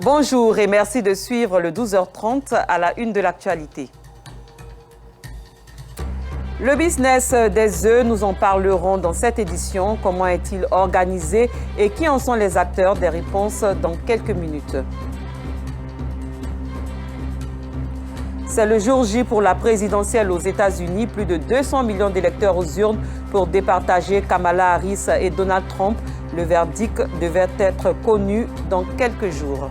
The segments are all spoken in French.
Bonjour et merci de suivre le 12h30 à la une de l'actualité. Le business des œufs, nous en parlerons dans cette édition. Comment est-il organisé et qui en sont les acteurs? Des réponses dans quelques minutes. C'est le jour J pour la présidentielle aux États-Unis. Plus de 200 millions d'électeurs aux urnes pour départager Kamala Harris et Donald Trump. Le verdict devait être connu dans quelques jours.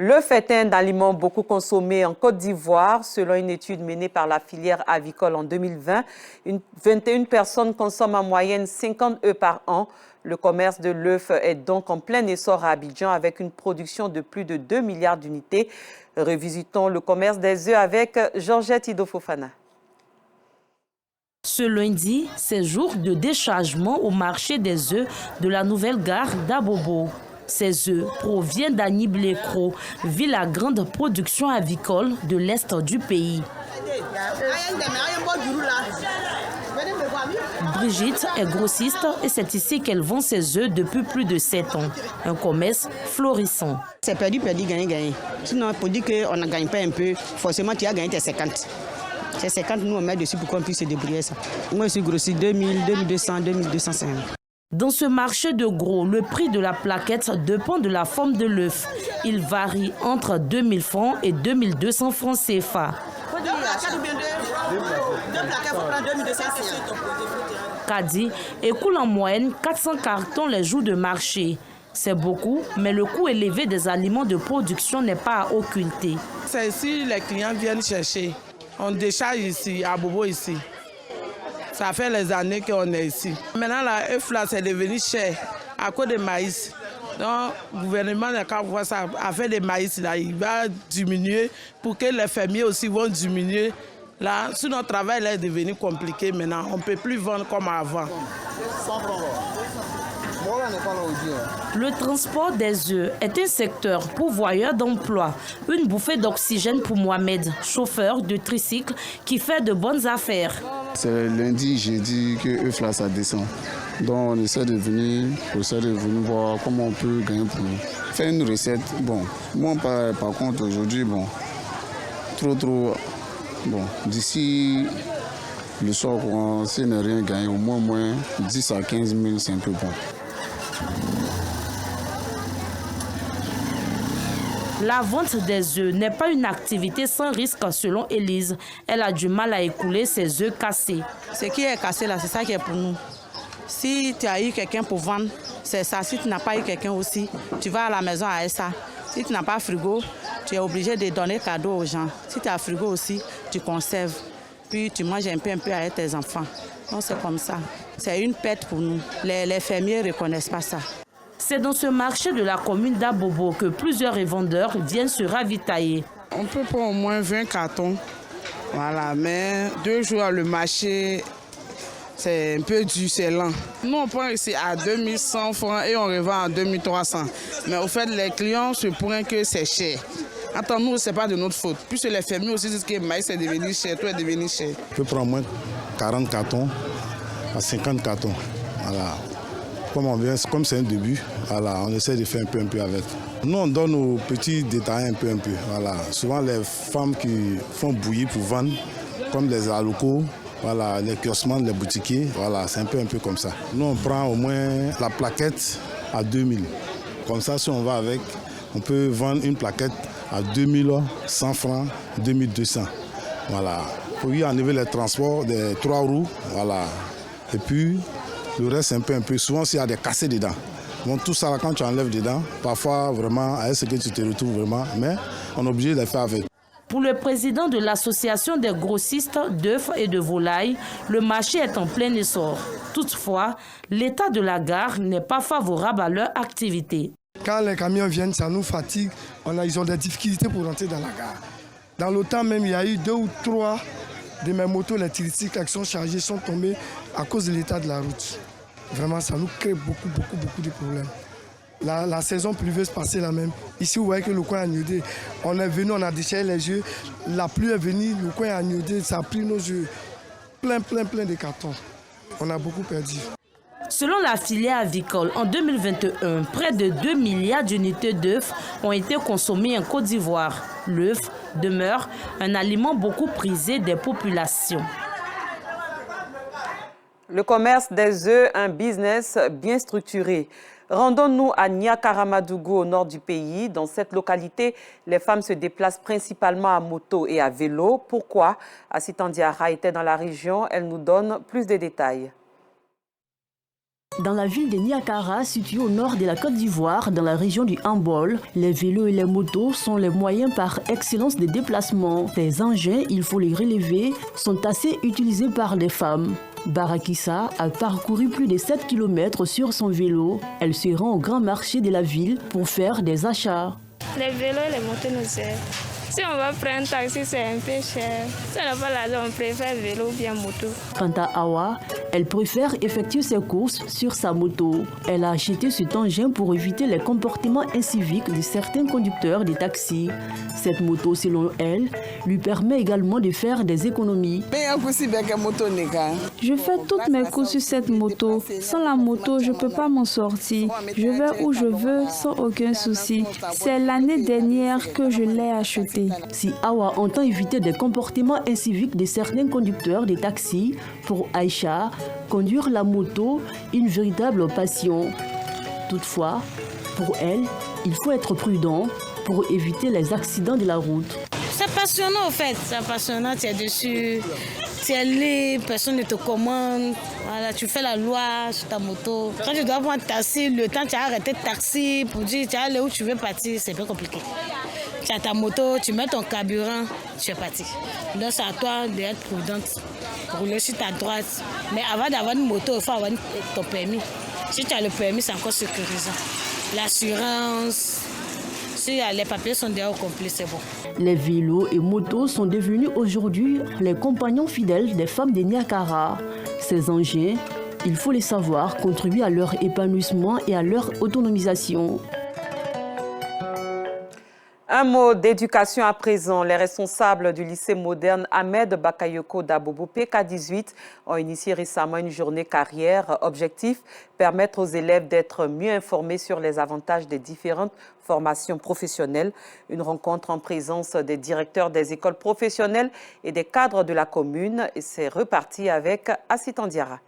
L'œuf est un aliment beaucoup consommé en Côte d'Ivoire. Selon une étude menée par la filière avicole en 2020, 21 personnes consomment en moyenne 50 œufs par an. Le commerce de l'œuf est donc en plein essor à Abidjan avec une production de plus de 2 milliards d'unités. Revisitons le commerce des œufs avec Georgette Ido-Fofana. Ce lundi, c'est jour de déchargement au marché des œufs de la nouvelle gare d'Abobo. Ces œufs proviennent d'Aniblecro, ville à grande production avicole de l'est du pays. Brigitte est grossiste et c'est ici qu'elle vend ses œufs depuis plus de 7 ans. Un commerce florissant. C'est perdu, gagné. Sinon, pour dire qu'on ne gagne pas un peu, forcément tu as gagné tes 50. C'est 50, nous on met dessus pour qu'on puisse se débrouiller ça. Moi je suis grossiste 2000, 2200, 2250. Dans ce marché de gros, le prix de la plaquette dépend de la forme de l'œuf. Il varie entre 2000 francs et 2200 francs CFA. Kadi écoule en moyenne 400 cartons les jours de marché. C'est beaucoup, mais le coût élevé des aliments de production n'est pas à occulter. C'est ici les clients viennent chercher. On décharge ici, à Bobo ici. Ça fait les années qu'on est ici. Maintenant, la œuf là, c'est devenu cher à cause du maïs. Donc, le gouvernement n'a qu'à voir ça, à faire des maïs là, il va diminuer pour que les fermiers aussi vont diminuer. Là, si notre travail là, est devenu compliqué maintenant, on ne peut plus vendre comme avant. Le transport des œufs est un secteur pourvoyeur d'emplois. Une bouffée d'oxygène pour Mohamed, chauffeur de tricycle qui fait de bonnes affaires. C'est lundi, jeudi que œuf là ça descend. Donc on essaie de venir voir comment on peut gagner pour faire une recette. Bon, moi par contre aujourd'hui, bon, bon, d'ici le soir, si on n'a rien gagné, au moins 10 à 15 000, c'est un peu bon. La vente des œufs n'est pas une activité sans risque selon Élise. Elle a du mal à écouler ses œufs cassés. Ce qui est cassé là, c'est ça qui est pour nous. Si tu as eu quelqu'un pour vendre, c'est ça. Si tu n'as pas eu quelqu'un aussi, tu vas à la maison avec ça. Si tu n'as pas frigo, tu es obligé de donner cadeau aux gens. Si tu as frigo aussi, tu conserves. Puis tu manges un peu avec tes enfants. Donc c'est comme ça. C'est une perte pour nous. Les fermiers ne reconnaissent pas ça. C'est dans ce marché de la commune d'Abobo que plusieurs revendeurs viennent se ravitailler. On peut prendre au moins 20 cartons. Voilà, mais 2 jours le marché, c'est un peu dur, c'est lent. Nous, on prend ici à 2100 francs et on revend à 2300. Mais au fait, les clients se plaignent que c'est cher. Attends, nous, ce n'est pas de notre faute. Puisque les fermiers aussi disent que le maïs est devenu cher, tout est devenu cher. On peut prendre au moins 40 cartons à 50 cartons. Voilà. Comme c'est un début, voilà, on essaie de faire un peu avec. Nous, on donne aux petits détaillants un peu. Voilà. Souvent, les femmes qui font bouillir pour vendre, comme les alocos, voilà, les kiosman, les boutiquiers, voilà, c'est un peu comme ça. Nous, on prend au moins la plaquette à 2000. Comme ça, si on va avec, on peut vendre une plaquette à 2100 francs, 2200. Voilà. Pour y enlever les transports des 3 roues, voilà. Et puis, le reste, c'est un peu. Souvent, s'il y a des cassés dedans. Bon, tout ça, quand tu enlèves dedans, parfois, vraiment, avec ce que tu te retrouves vraiment, mais on est obligé de le faire avec. Pour le président de l'association des grossistes d'œufs et de volailles, le marché est en plein essor. Toutefois, l'état de la gare n'est pas favorable à leur activité. Quand les camions viennent, ça nous fatigue. Ils ont des difficultés pour rentrer dans la gare. Dans le temps même, il y a eu 2 ou 3 de mes motos, les tricycles qui sont chargés, sont tombés à cause de l'état de la route. Vraiment, ça nous crée beaucoup de problèmes. La saison pluvieuse passée la même. Ici, vous voyez que le coin est agnodé. On est venu, on a déchiré les œufs. La pluie est venue, le coin est agnodé, ça a pris nos œufs. Plein de cartons. On a beaucoup perdu. Selon la filière avicole, en 2021, près de 2 milliards d'unités d'œufs ont été consommées en Côte d'Ivoire. L'œuf demeure un aliment beaucoup prisé des populations. Le commerce des œufs, un business bien structuré. Rendons-nous à Niakaramadougou, au nord du pays. Dans cette localité, les femmes se déplacent principalement à moto et à vélo. Pourquoi? Asitan Diarra était dans la région. Elle nous donne plus de détails. Dans la ville de Niakara, située au nord de la Côte d'Ivoire, dans la région du Hambol, les vélos et les motos sont les moyens par excellence de déplacement. Ces engins, il faut les relever, sont assez utilisés par les femmes. Barakissa a parcouru plus de 7 km sur son vélo. Elle se rend au grand marché de la ville pour faire des achats. Les vélos et les motos nous aident. Si on va prendre un taxi, c'est un peu cher. Si on n'a pas l'argent, on préfère vélo ou bien moto. Quant à Awa, elle préfère effectuer ses courses sur sa moto. Elle a acheté cet engin pour éviter les comportements inciviques de certains conducteurs de taxis. Cette moto, selon elle, lui permet également de faire des économies. Je fais toutes mes courses sur cette moto. Sans la moto, je ne peux pas m'en sortir. Je vais où je veux sans aucun souci. C'est l'année dernière que je l'ai achetée. Si Awa entend éviter des comportements inciviques de certains conducteurs de taxis, pour Aïcha, conduire la moto est une véritable passion. Toutefois, pour elle, il faut être prudent pour éviter les accidents de la route. C'est passionnant en fait, c'est passionnant, tu es dessus, tu es libre, personne ne te commande, voilà, tu fais la loi sur ta moto. Quand tu dois prendre un taxi, le temps tu as arrêté le taxi pour dire tu es allé où tu veux partir, c'est un peu compliqué. Tu as ta moto, tu mets ton carburant, tu es parti. Donc c'est à toi d'être prudente, rouler sur ta droite. Mais avant d'avoir une moto, il faut avoir ton permis. Si tu as le permis, c'est encore sécurisant. L'assurance, si les papiers sont déjà au complet, c'est bon. Les vélos et motos sont devenus aujourd'hui les compagnons fidèles des femmes de Niakara. Ces engins, il faut les savoir, contribuent à leur épanouissement et à leur autonomisation. Un mot d'éducation à présent. Les responsables du lycée moderne Ahmed Bakayoko d'Abobo PK18 ont initié récemment une journée carrière. Objectif, permettre aux élèves d'être mieux informés sur les avantages des différentes formations professionnelles. Une rencontre en présence des directeurs des écoles professionnelles et des cadres de la commune. Et c'est reparti avec Asitan Diarra.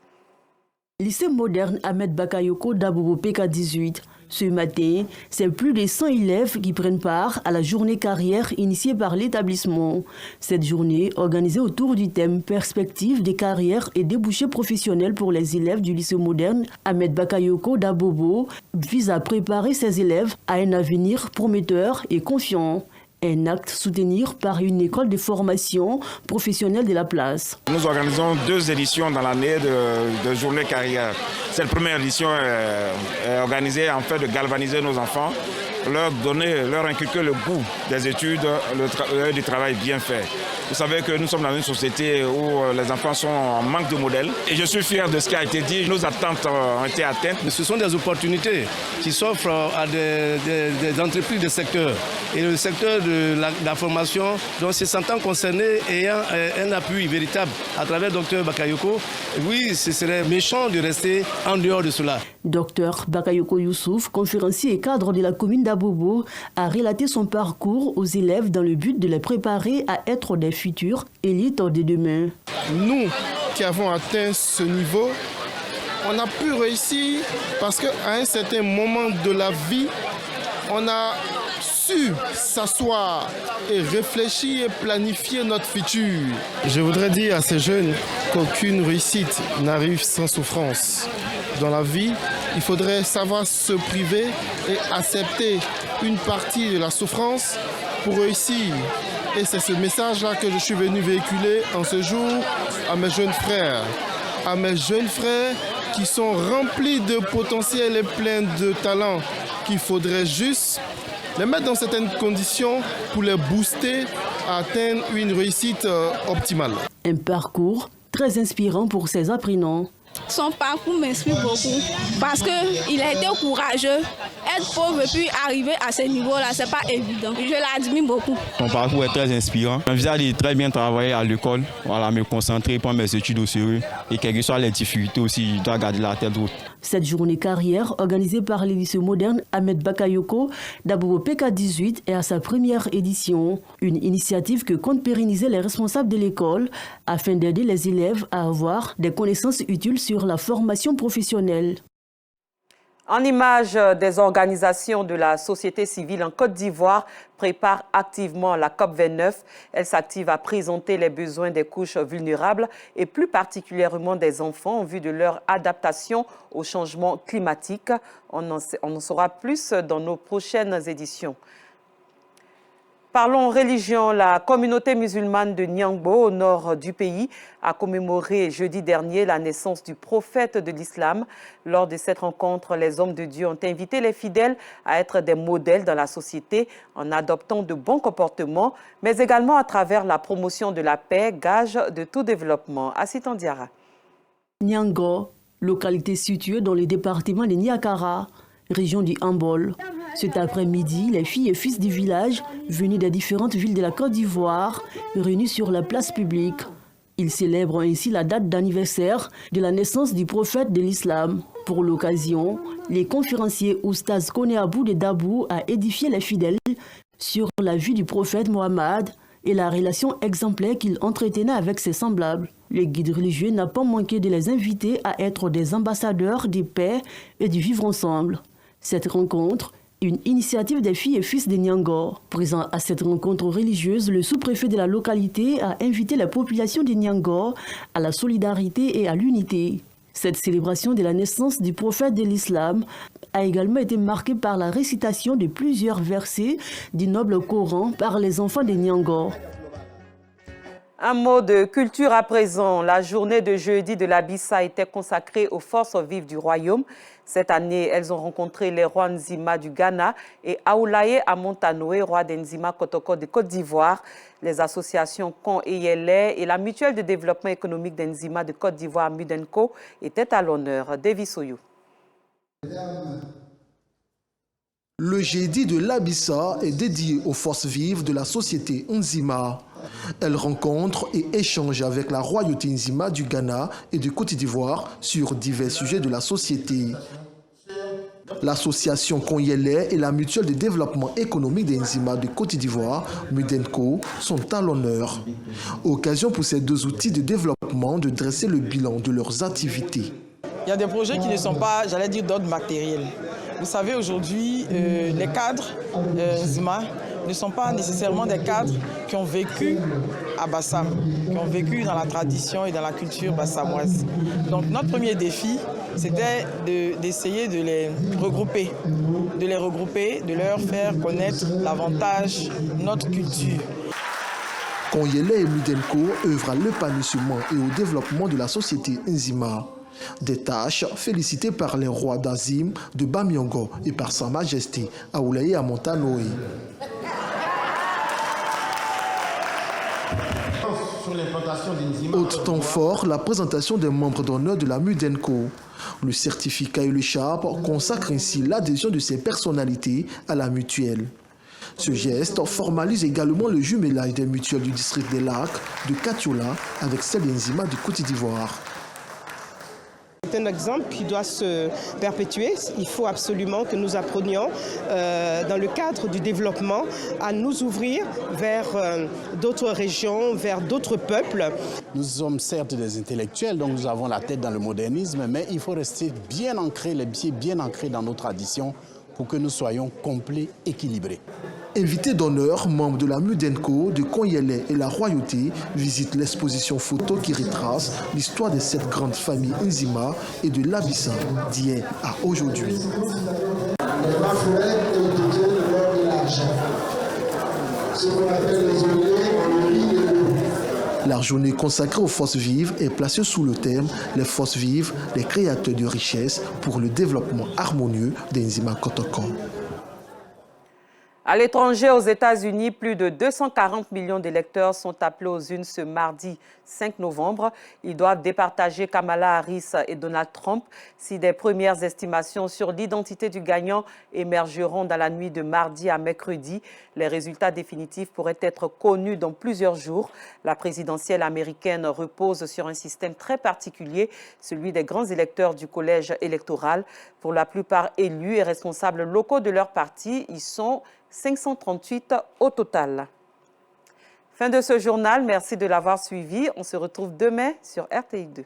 Lycée moderne Ahmed Bakayoko d'Abobo PK18. Ce matin, c'est plus de 100 élèves qui prennent part à la journée carrière initiée par l'établissement. Cette journée, organisée autour du thème « Perspectives des carrières et débouchés professionnels pour les élèves du lycée moderne Ahmed Bakayoko d'Abobo », vise à préparer ces élèves à un avenir prometteur et confiant. Un acte soutenu par une école de formation professionnelle de la place. Nous organisons 2 éditions dans l'année de journée carrière. Cette première édition est organisée en fait de galvaniser nos enfants, leur inculquer le goût des études, du travail bien fait. Vous savez que nous sommes dans une société où les enfants sont en manque de modèles. Et je suis fier de ce qui a été dit. Nos attentes ont été atteintes. Ce sont des opportunités qui s'offrent à des entreprises de secteur. Et le secteur de la formation, donc se sentant concernés, ayant un appui véritable à travers le docteur Bakayoko, oui, ce serait méchant de rester en dehors de cela. Docteur Bakayoko Youssouf, conférencier et cadre de la commune d'Abobo, a relaté son parcours aux élèves dans le but de les préparer à être des futurs élites de demain. Nous qui avons atteint ce niveau, on a pu réussir parce qu'à un certain moment de la vie, on a su s'asseoir et réfléchir et planifier notre futur. Je voudrais dire à ces jeunes qu'aucune réussite n'arrive sans souffrance. Dans la vie, il faudrait savoir se priver et accepter une partie de la souffrance pour réussir. Et c'est ce message-là que je suis venu véhiculer en ce jour à mes jeunes frères. À mes jeunes frères qui sont remplis de potentiel et pleins de talent, qu'il faudrait juste les mettre dans certaines conditions pour les booster à atteindre une réussite optimale. Un parcours très inspirant pour ces apprenants. Son parcours m'inspire beaucoup parce qu'il a été courageux. Être pauvre et puis arriver à ce niveau-là, c'est pas évident. Je l'admire beaucoup. Son parcours est très inspirant. J'envisage de très bien travailler à l'école, voilà, me concentrer, prendre mes études au sérieux. Et quelles que soient les difficultés aussi, je dois garder la tête haute. Cette journée carrière, organisée par les lycées modernes Ahmed Bakayoko d'Abobo PK18, est à sa première édition. Une initiative que comptent pérenniser les responsables de l'école afin d'aider les élèves à avoir des connaissances utiles sur la formation professionnelle. En image, des organisations de la société civile en Côte d'Ivoire préparent activement la COP29. Elles s'activent à présenter les besoins des couches vulnérables et plus particulièrement des enfants en vue de leur adaptation au changement climatique. On en saura plus dans nos prochaines éditions. Parlons religion. La communauté musulmane de Niangbo, au nord du pays, a commémoré jeudi dernier la naissance du prophète de l'islam. Lors de cette rencontre, les hommes de Dieu ont invité les fidèles à être des modèles dans la société en adoptant de bons comportements, mais également à travers la promotion de la paix, gage de tout développement. Assitan Diara. Niangbo, localité située dans le département de Niakara, région du Hambol. Cet après-midi, les filles et fils du village, venus des différentes villes de la Côte d'Ivoire, réunis sur la place publique. Ils célèbrent ainsi la date d'anniversaire de la naissance du prophète de l'islam. Pour l'occasion, les conférenciers Oustaz Kone Abou de Dabou a édifié les fidèles sur la vie du prophète Mohammed et la relation exemplaire qu'il entretenait avec ses semblables. Le guide religieux n'a pas manqué de les inviter à être des ambassadeurs de paix et du vivre ensemble. Cette rencontre, une initiative des filles et fils de Niangbo. Présent à cette rencontre religieuse, le sous-préfet de la localité a invité la population de Niangbo à la solidarité et à l'unité. Cette célébration de la naissance du prophète de l'islam a également été marquée par la récitation de plusieurs versets du noble Coran par les enfants de Niangbo. Un mot de culture à présent. La journée de jeudi de la Bissa était consacrée aux forces vives du royaume. Cette année, elles ont rencontré les rois Nzima du Ghana et Aoulaye Amontanoé, roi d'Nzima Kotoko de Côte d'Ivoire. Les associations Con et Yélé et la mutuelle de développement économique d'Nzima de Côte d'Ivoire, Mudenko, étaient à l'honneur. David Soyou. Le jeudi de l'Abissa est dédié aux forces vives de la société Nzima. Elle rencontre et échange avec la royauté Nzima du Ghana et de Côte d'Ivoire sur divers sujets de la société. L'association Konyele et la mutuelle de développement économique des Nzima de Côte d'Ivoire, Mudenko, sont à l'honneur. Occasion pour ces deux outils de développement de dresser le bilan de leurs activités. Il y a des projets qui ne sont pas, j'allais dire, d'ordre matériel. Vous savez, aujourd'hui, les cadres Nzima ne sont pas nécessairement des cadres qui ont vécu à Bassam, qui ont vécu dans la tradition et dans la culture bassamoise. Donc notre premier défi, c'était d'essayer de les regrouper, de leur faire connaître davantage notre culture. Konyele et Mudenko œuvrent à l'épanouissement et au développement de la société Nzima. Des tâches félicitées par les rois d'Azim, de Bamiongo et par Sa Majesté Aoulaye Amontanoé. Autre temps fort, la présentation des membres d'honneur de la Mudenko. Le certificat et l'écharpe consacrent ainsi l'adhésion de ces personnalités à la mutuelle. Ce geste formalise également le jumelage des mutuelles du district des Lacs, de Katiola, avec celle d'Nzima de Côte d'Ivoire. C'est un exemple qui doit se perpétuer. Il faut absolument que nous apprenions, dans le cadre du développement, à nous ouvrir vers d'autres régions, vers d'autres peuples. Nous sommes certes des intellectuels, donc nous avons la tête dans le modernisme, mais il faut rester bien ancré, les pieds bien ancrés dans nos traditions pour que nous soyons complets, équilibrés. Invités d'honneur, membres de la Mudenko, de Konyele et la royauté visitent l'exposition photo qui retrace l'histoire de cette grande famille Nzima et de l'Abissa d'hier à aujourd'hui. La journée consacrée aux forces vives est placée sous le thème « Les forces vives, les créateurs de richesses pour le développement harmonieux des Nzima Kotoko ». À l'étranger, aux États-Unis, plus de 240 millions d'électeurs sont appelés aux urnes ce mardi 5 novembre. Ils doivent départager Kamala Harris et Donald Trump si des premières estimations sur l'identité du gagnant émergeront dans la nuit de mardi à mercredi. Les résultats définitifs pourraient être connus dans plusieurs jours. La présidentielle américaine repose sur un système très particulier, celui des grands électeurs du collège électoral. Pour la plupart élus et responsables locaux de leur parti, ils sont 538 au total. Fin de ce journal, merci de l'avoir suivi. On se retrouve demain sur RTI2.